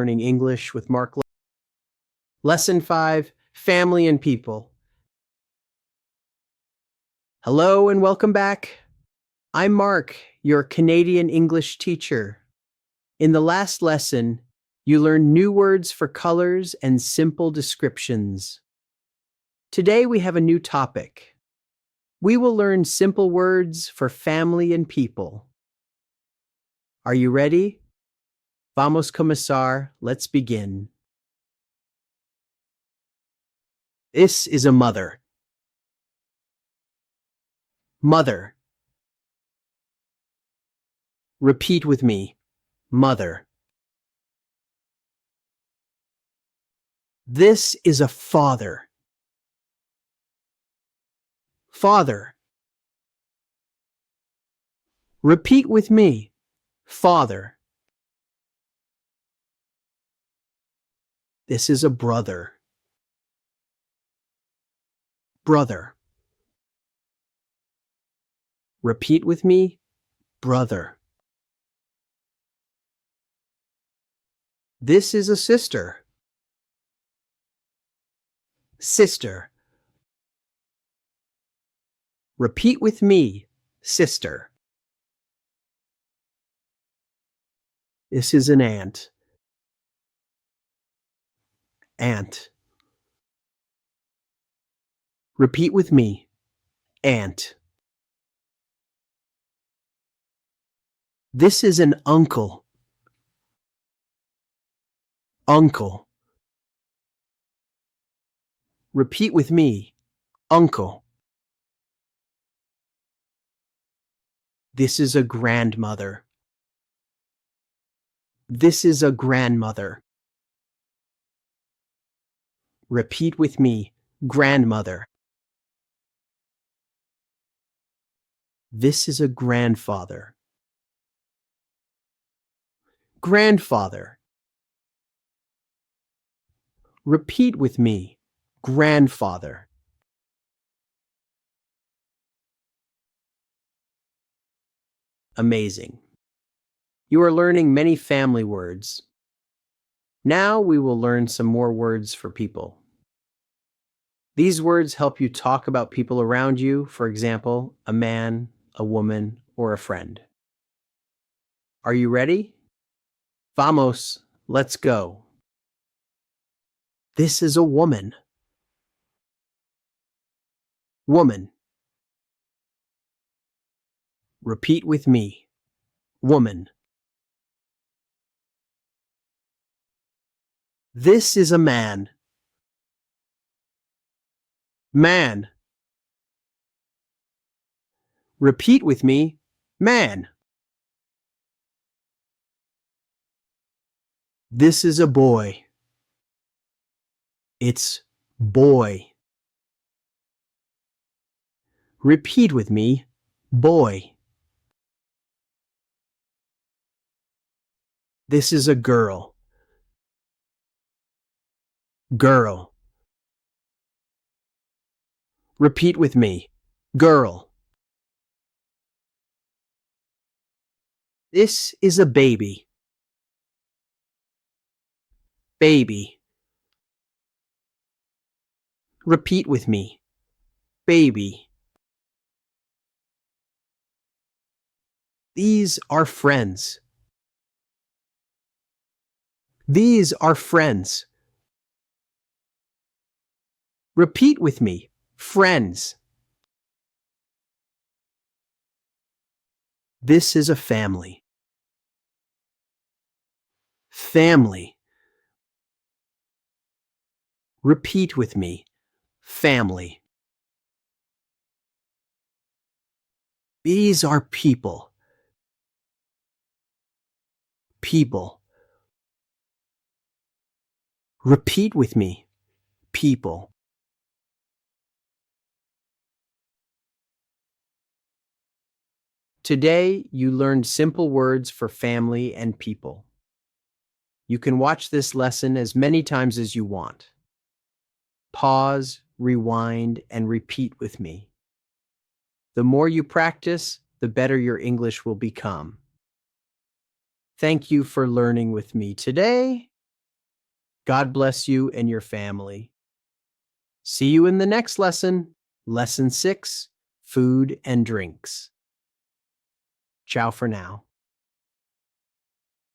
Learning English with Mark. Lesson 5, Family and People. Hello and welcome back. I'm Mark, your Canadian English teacher. In the last lesson, you learned new words for colors and simple descriptions. Today we have a new topic. We will learn simple words for family and people. Are you ready? Vamos comenzar. Let's begin. This is a mother. Mother. Repeat with me. Mother. This is a father. Father. Repeat with me. Father. This is a brother. Brother. Repeat with me. Brother. This is a sister. Sister. Repeat with me. Sister. This is an aunt. Aunt. Repeat with me. Aunt. This is an uncle. Uncle. Repeat with me. Uncle. This is a grandmother. This is a grandmother. Repeat with me. Grandmother. This is a grandfather. Grandfather. Repeat with me. Grandfather. Amazing. You are learning many family words. Now we will learn some more words for people. These words help you talk about people around you, for example, a man, a woman, or a friend. Are you ready? Vamos, let's go. This is a woman. Woman. Repeat with me. Woman. This is a man. Man. Repeat with me. Man. This is a boy. It's boy. Repeat with me. Boy. This is a girl. Girl. Repeat with me. Girl. This is a baby. Baby. Repeat with me. Baby. These are friends. These are friends. Repeat with me. Friends. This is a family. Family. Repeat with me. Family. These are people. People. Repeat with me. People. Today, you learned simple words for family and people. You can watch this lesson as many times as you want. Pause, rewind, and repeat with me. The more you practice, the better your English will become. Thank you for learning with me today. God bless you and your family. See you in the next lesson, Lesson 6, Food and Drinks. Ciao for now.